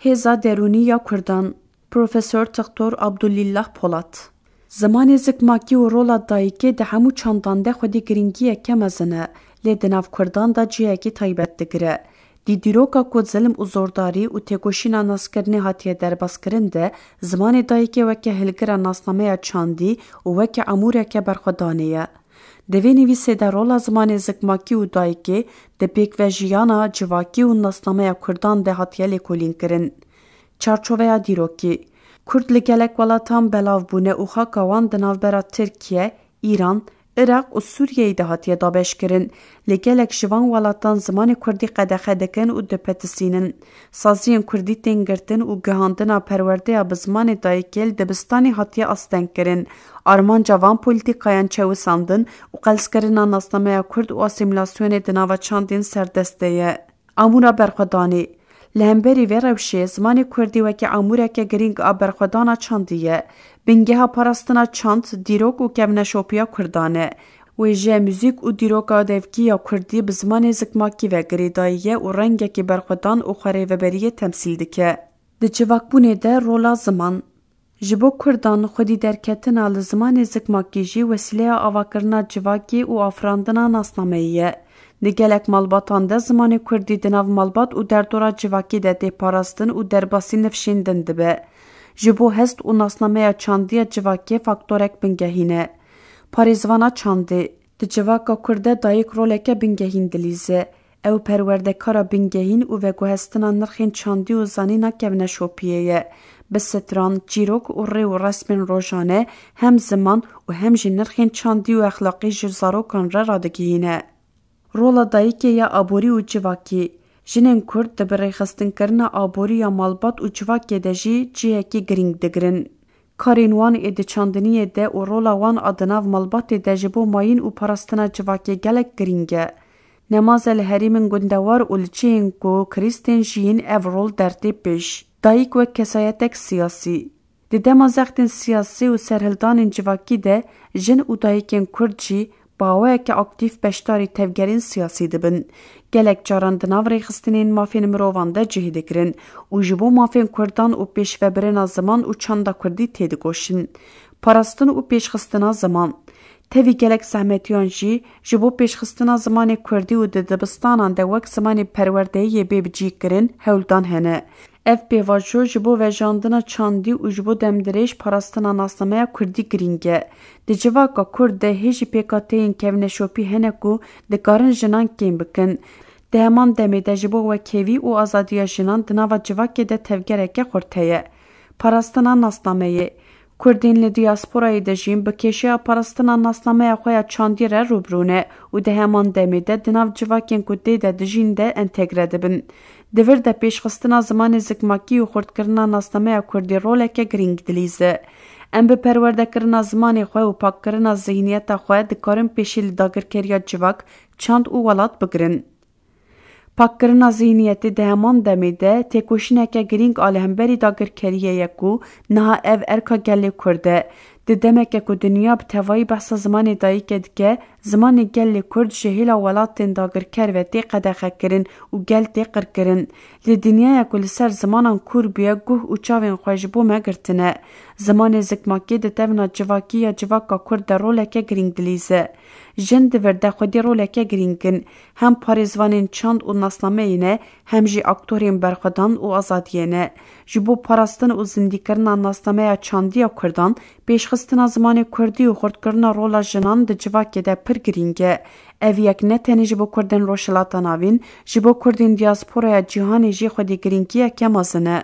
Hêza Derûnî ya Kurdan Profesör Dr. Abdulillah Polat Zimanê zikmakî û rola dayîkê di hemû çandan de xwedî giringiyeke mezin e, lê di nav Kurdan da cihekî taybet digire. Di dîroka ku zilim û zordarî û têkoşîna naskirinê hatiye derbaskirin de, zimanê dayîkê weke hilgira nasnameya çandî û weke amûreke berxwedanê ye. Di vê nivîsê de rola zimanê zikmakî û dayîkê di pêkvejiyana civakî û nasnameya Kurdan de hatiye lêkolînkirin. Çarçoveya dîrokî Kurd li gelek welatan belav bûne û xaka wan di navbera Tirkiye, Îran, Iraq û Sûriyeyê de hatiye dabeşkirin. Li gelek ji van welatan zimanê Kurdî qedexe dikin û dipetisînin. Saziyên Kurdî tên girtin û gihandina perwerdeya bi zimanê dayîkê li dibistanê hatiye astengkirin. Armanca van polîtîkayan çewîsandin û qelskirina nasnameya Kurd û asîmîlasyonê di nava çandên serdestê ye. Amûra berxwedanê Li hemberî vê rewşê, zimanê Kurdî weke amûreke girîng a berxwedana çandî ye. Bingeha parastina çand, dîrok û kevneşopiya Kurdan e. Wê ji mûzîk û dîroka devkî ya Kurdî bi zimanê zikmakî ve girêdayî ye û rengekî berxwedan û xwarêveberiyê temsîl dike. Di civakbûnê de rola ziman Ji bo Kurdan, xwedî derketina li zimanê zikmakî jî wesîleya avakirina civakî û afirandina nasnameyî ye. Di gelek malbatan de zimanê Kurdî di nav malbat û derdora civakî de tê parastin û derbasî nifşîndin dibe. Ji bo hest û nasnameya çandiya civakê faktorek bingehîne. Parêzvana çandê Di civaka Kurd de dayîk roleke bingehîn dilîze. Ew perwerdekara bingehîn û veguhestina nirxên çandî û zanîna kevneşopiyê ye. Bi stran, çîrok û rê û resmên rojane hem ziman û hem jî nirxên çandî û exlaqî ji zarokan re radigihîne. Rola dayîkê ya aborî û civakî Jinên Kurd di birêxistinkerina aborî ya malbat û civakê de jî cihekî girîng digirin. Karên wan ê di çandiniyê de û rola wan a di nav malbatê de ji bo mayîn û parastina civakê gelek girîng e. Nemaze li herêmên gundewar û li çiyên ku kirîstên jiyîn ev rol dertê pêş. Dayîk wek kesayetek siyasî Di dema zextên siyasî û serhildanên civakî de jin û dayîkên Kurd jî baweyeke aktif beşdarî tevgerên siyasî dibin. Gelek caran di nav rêxistinên mafên mirovan de cihê dikirin û ji bo mafên Kurdan û pêşvebirina ziman û çanda Kurdî tê digoşin. Parastin û pêşxistina ziman Tevî gelek zehmetiyan jî ji bo pêşxistina zimanê Kurdî û di dibistanan de wek zimanê perwerdeyiyê bê bicîkirin hewldan hene. Ev pêvajo ji bo vejandina çandî û ji bo demdirêj parastina nasnameya Kurdî girîng e. Di civaka Kurd de hê jî pêkateyên kevneşopî hene ku dikarin jinan kêm bikin. Di heman demê de ji bo wekevî û azadiya jinan di nava civakê de tevgereke xurt heye. Parastina nasnameyê Kurdên li diasporayê de jîn bi kêşeya parastina nasnameya xwe ya çandî re rûbirûne û di heman demê de di nav civakên ku tê de dijîn de entegre dibin. Di vir de pêşxistina zimanê zikmakî û xurtkirina nasnameya Kurdî roleke girîng dilîze. Em bi perwerdekirina zimanê xwe û pakkirina zihniyeta xwe dikarin pêşî li dagirkeriya civak, çand û welat bigirin. Pakkirina zihniyetê di heman demê de têkoşîneke girîng a li hemberî dagirkeriyê ye ku niha ev erka gelê Kurd e. Di demeke ku dinya bi tevahî behsa zimanê dayîkê dike, zimanê gelê Kurd ji hêla welatên dagirker ve tê qedexekirin û gel tê qirkirin. Li dinyaya ku li ser zimanan kûr bûye, guh û çavên xwe ji bo me girtine. Zimanê zikmakî di tevna civakî ya civaka Kurd de roleke girîng dilîze. Jin di vir de xwedî roleke girîngin, hem parêzvanên çand û nasnameyê ne, hem jî aktorên berxwedan û azadiyê ne. Ji bo parastin û zindîkirina nasnameya çandiya Kurdan, pêşxistina zimanê Kurdî û xurtkirina rola jinan di civakê de pir girîng e. Ev yek ne tenê ji bo Kurdên Rojhilata navîn, ji bo Kurdên diasporaya cîhanê jî xwedî giringiyeke mezin e.